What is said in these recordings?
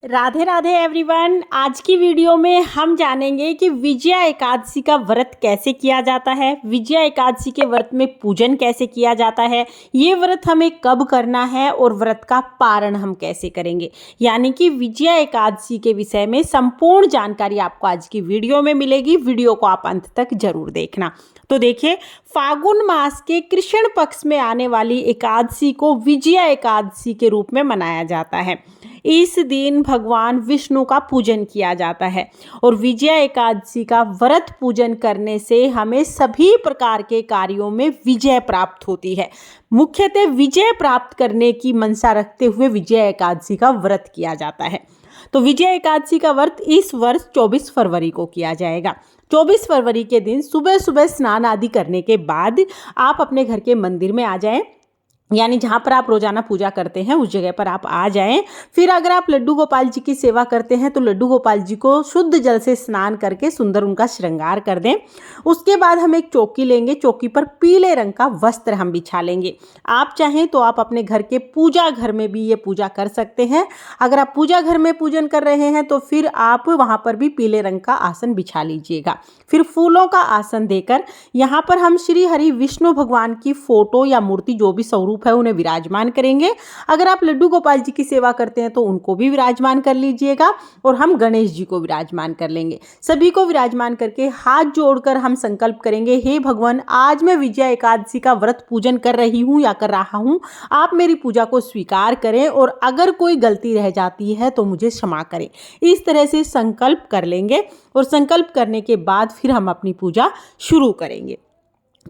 Radhe Radhe everyone. आज की video में हम जानेंगे कि विजया एकादशी का व्रत कैसे किया जाता है, विजया एकादशी के व्रत में पूजन कैसे किया जाता है, ये व्रत हमें कब करना है और व्रत का पारण हम कैसे करेंगे। यानी कि विजया एकादशी के विषय में संपूर्ण जानकारी आपको आज की वीडियो में मिलेगी। वीडियो को आप अंत तक जरूर देखना। तो देखिए, फागुन मास के कृष्ण पक्ष में आने वाली एकादशी को विजया एकादशी के रूप में मनाया जाता है। इस दिन भगवान विष्णु का पूजन किया जाता है और विजया एकादशी का व्रत पूजन करने से हमें सभी प्रकार के कार्यों में विजय प्राप्त होती है। मुख्यतः विजय प्राप्त करने की मनसा रखते हुए विजया एकादशी का व्रत किया जाता है। तो विजया एकादशी का व्रत इस वर्ष 24 फरवरी को किया जाएगा। 24 फरवरी के दिन सुबह सुबह स्नान आदि करने के बाद आप अपने घर के मंदिर में आ जाएं, यानी जहाँ पर आप रोजाना पूजा करते हैं उस जगह पर आप आ जाएं। फिर अगर आप लड्डू गोपाल जी की सेवा करते हैं तो लड्डू गोपाल जी को शुद्ध जल से स्नान करके सुंदर उनका श्रृंगार कर दें। उसके बाद हम एक चौकी लेंगे, चौकी पर पीले रंग का वस्त्र हम बिछा लेंगे। आप चाहें तो आप अपने घर के पूजा घर में भी ये पूजा कर सकते हैं। अगर आप पूजा घर में पूजन कर रहे हैं तो फिर आप वहाँ पर भी पीले रंग का आसन बिछा लीजिएगा। फिर फूलों का आसन देकर यहाँ पर हम श्री हरि विष्णु भगवान की फोटो या मूर्ति जो भी स्वरूप है उन्हें विराजमान करेंगे। अगर आप लड्डू गोपाल जी की सेवा करते हैं तो उनको भी विराजमान कर लीजिएगा और हम गणेश जी को विराजमान कर लेंगे। सभी को विराजमान करके हाथ जोड़कर हम संकल्प करेंगे, हे भगवान, आज मैं विजया एकादशी का व्रत पूजन कर रही हूँ या कर रहा हूँ, आप मेरी पूजा को स्वीकार करें और अगर कोई गलती रह जाती है तो मुझे क्षमा करें। इस तरह से संकल्प कर लेंगे और संकल्प करने के बाद फिर हम अपनी पूजा शुरू करेंगे।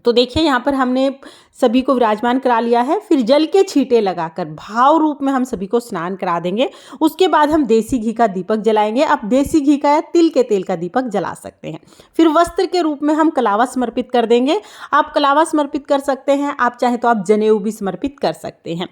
तो देखिए, यहाँ पर हमने सभी को विराजमान करा लिया है। फिर जल के छींटे लगाकर भाव रूप में हम सभी को स्नान करा देंगे। उसके बाद हम देसी घी का दीपक जलाएंगे। आप देसी घी का या तिल के तेल का दीपक जला सकते हैं। फिर वस्त्र के रूप में हम कलावा समर्पित कर देंगे। आप कलावा समर्पित कर सकते हैं, आप चाहे तो आप जनेऊ भी समर्पित कर सकते हैं।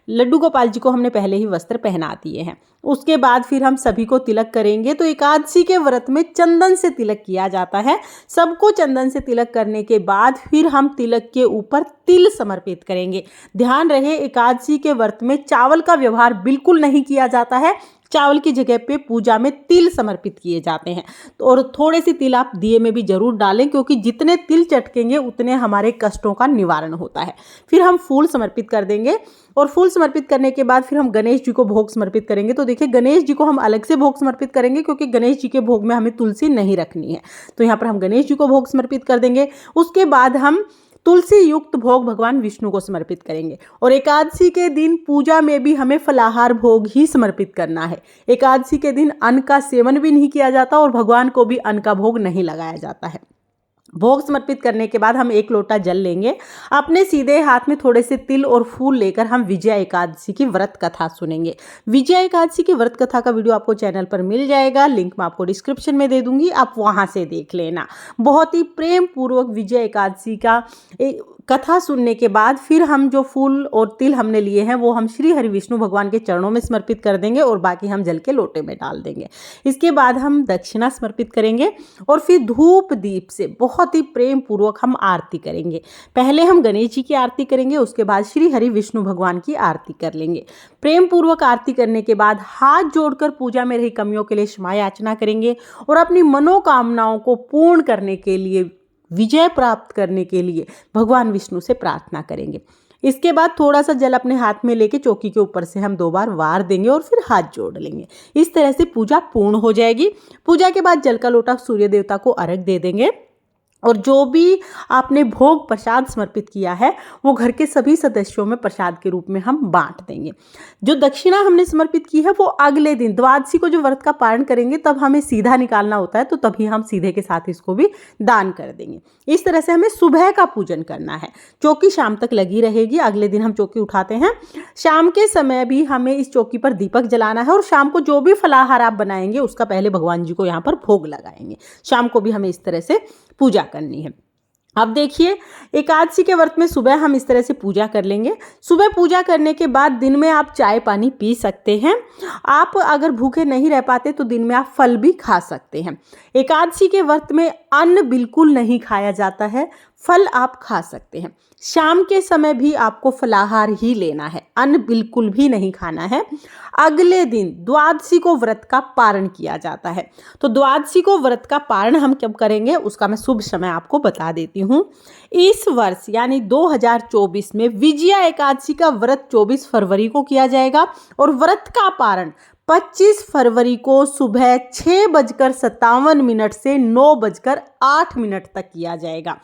लड्डू गोपाल जी को हमने पहले ही वस्त्र पहना दिए हैं। उसके बाद फिर हम सभी को तिलक करेंगे। तो एकादशी के व्रत में चंदन से तिलक किया जाता है। सबको चंदन से तिलक करने के बाद फिर हम तिलक के ऊपर तिल समर्पित करेंगे। ध्यान रहे, एकादशी के व्रत में चावल का व्यवहार बिल्कुल नहीं किया जाता है। चावल की जगह पे पूजा में तिल समर्पित किए जाते हैं। और थोड़े से तिल आप दिए में भी जरूर डालें, क्योंकि जितने तिल चटकेंगे उतने हमारे कष्टों का निवारण होता है। फिर हम फूल समर्पित कर देंगे और फूल समर्पित करने के बाद फिर हम गणेश जी को भोग समर्पित करेंगे। तो देखिए, गणेश जी को हम अलग से भोग समर्पित करेंगे क्योंकि गणेश जी के भोग में हमें तुलसी नहीं रखनी है। तो यहाँ पर हम गणेश जी को भोग समर्पित कर देंगे। उसके बाद हम तुलसी युक्त भोग भगवान विष्णु को समर्पित करेंगे। और एकादशी के दिन पूजा में भी हमें फलाहार भोग ही समर्पित करना है। एकादशी के दिन अन्न का सेवन भी नहीं किया जाता और भगवान को भी अन्न का भोग नहीं लगाया जाता है। भोग समर्पित करने के बाद हम एक लोटा जल लेंगे। अपने सीधे हाथ में थोड़े से तिल और फूल लेकर हम विजया एकादशी की व्रत कथा सुनेंगे। विजया एकादशी की व्रत कथा का वीडियो आपको चैनल पर मिल जाएगा, लिंक मैं आपको डिस्क्रिप्शन में दे दूंगी, आप वहां से देख लेना। बहुत ही प्रेम पूर्वक विजया एकादशी का कथा सुनने के बाद फिर हम जो फूल और तिल हमने लिए हैं वो हम श्री हरि विष्णु भगवान के चरणों में समर्पित कर देंगे और बाकी हम जल के लोटे में डाल देंगे। इसके बाद हम दक्षिणा समर्पित करेंगे और फिर धूप दीप से बहुत ही प्रेम पूर्वक हम आरती करेंगे। पहले हम गणेश जी की आरती करेंगे, उसके बाद श्री हरि विष्णु भगवान की आरती कर लेंगे। प्रेम पूर्वक आरती करने के बाद हाथ जोड़कर पूजा में रही कमियों के लिए क्षमा याचना करेंगे और अपनी मनोकामनाओं को पूर्ण करने के लिए, विजय प्राप्त करने के लिए भगवान विष्णु से प्रार्थना करेंगे। इसके बाद थोड़ा सा जल अपने हाथ में लेके चौकी के ऊपर से हम 2 बार वार देंगे और फिर हाथ जोड़ लेंगे। इस तरह से पूजा पूर्ण हो जाएगी। पूजा के बाद जल का लोटा सूर्य देवता को अर्घ दे देंगे और जो भी आपने भोग प्रसाद समर्पित किया है वो घर के सभी सदस्यों में प्रसाद के रूप में हम बांट देंगे। जो दक्षिणा हमने समर्पित की है वो अगले दिन द्वादशी को जो व्रत का पारण करेंगे तब हमें सीधा निकालना होता है, तो तभी हम सीधे के साथ इसको भी दान कर देंगे। इस तरह से हमें सुबह का पूजन करना है। चौकी शाम तक लगी रहेगी। अगले दिन हम चौकी उठाते हैं। शाम के समय भी हमें इस चौकी पर दीपक जलाना है और शाम को जो भी फलाहार आप बनाएंगे उसका पहले भगवान जी को यहाँ पर भोग लगाएंगे। शाम को भी हमें इस तरह से पूजा करनी है। अब देखिए, एकादशी के व्रत में सुबह हम इस तरह से पूजा कर लेंगे। सुबह पूजा करने के बाद दिन में आप चाय पानी पी सकते हैं। आप अगर भूखे नहीं रह पाते तो दिन में आप फल भी खा सकते हैं। एकादशी के व्रत में अन्न बिल्कुल नहीं खाया जाता है। फल आप खा सकते हैं। शाम के समय भी आपको फलाहार ही लेना है, अन्न बिल्कुल भी नहीं खाना है। अगले दिन द्वादशी को व्रत का पारण किया जाता है। तो द्वादशी को व्रत का पारण हम कब करेंगे उसका मैं शुभ समय आपको बता देती हूँ। इस वर्ष यानी 2024 में विजया एकादशी का व्रत 24 फरवरी को किया जाएगा और व्रत का पारण 25 फरवरी को सुबह 6:57 से 9:08 तक किया जाएगा।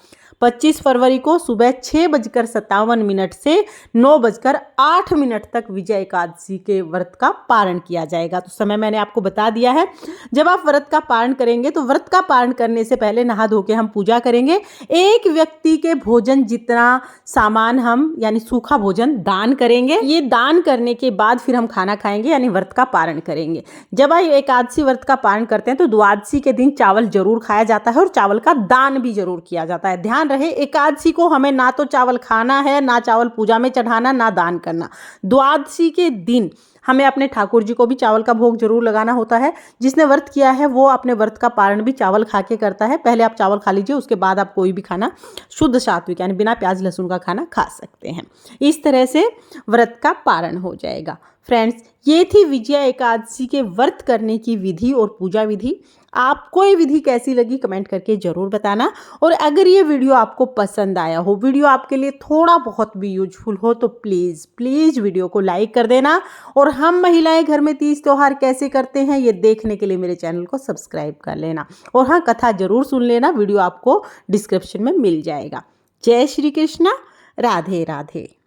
25 फरवरी को सुबह 6:57 से 9:08 तक विजय एकादशी के व्रत का पारण किया जाएगा। तो समय मैंने आपको बता दिया है। जब आप व्रत का पारण करेंगे तो व्रत का पारण करने से पहले नहा धो के हम पूजा करेंगे। एक व्यक्ति के भोजन जितना सामान हम यानी सूखा भोजन दान करेंगे। ये दान करने के बाद फिर हम खाना खाएंगे यानी व्रत का पारण करेंगे। जब आप एकादशी व्रत का पारण करते हैं तो द्वादशी के दिन चावल जरूर खाया जाता है और चावल का दान भी जरूर किया जाता है। ध्यान रहे, एकादशी को हमें ना तो चावल खाना है, ना चावल पूजा में चढ़ाना, ना दान करना। द्वादशी के दिन हमें अपने ठाकुर जी को भी चावल का भोग जरूर लगाना होता है। जिसने व्रत किया है वो अपने व्रत का पारण भी चावल खा के करता है। पहले आप चावल खा लीजिए, उसके बाद आप कोई भी खाना शुद्ध सात्विक यानी बिना प्याज लहसुन का खाना खा सकते हैं। इस तरह से व्रत का पारण हो जाएगा। फ्रेंड्स, ये थी विजया एकादशी के व्रत करने की विधि और पूजा विधि। आपको ये विधि कैसी लगी कमेंट करके ज़रूर बताना। और अगर ये वीडियो आपको पसंद आया हो, वीडियो आपके लिए थोड़ा बहुत भी यूजफुल हो तो प्लीज़ प्लीज़ वीडियो को लाइक कर देना। और हम महिलाएं घर में तीज त्यौहार कैसे करते हैं ये देखने के लिए मेरे चैनल को सब्सक्राइब कर लेना। और हाँ, कथा ज़रूर सुन लेना, वीडियो आपको डिस्क्रिप्शन में मिल जाएगा। जय श्री कृष्णा, राधे राधे।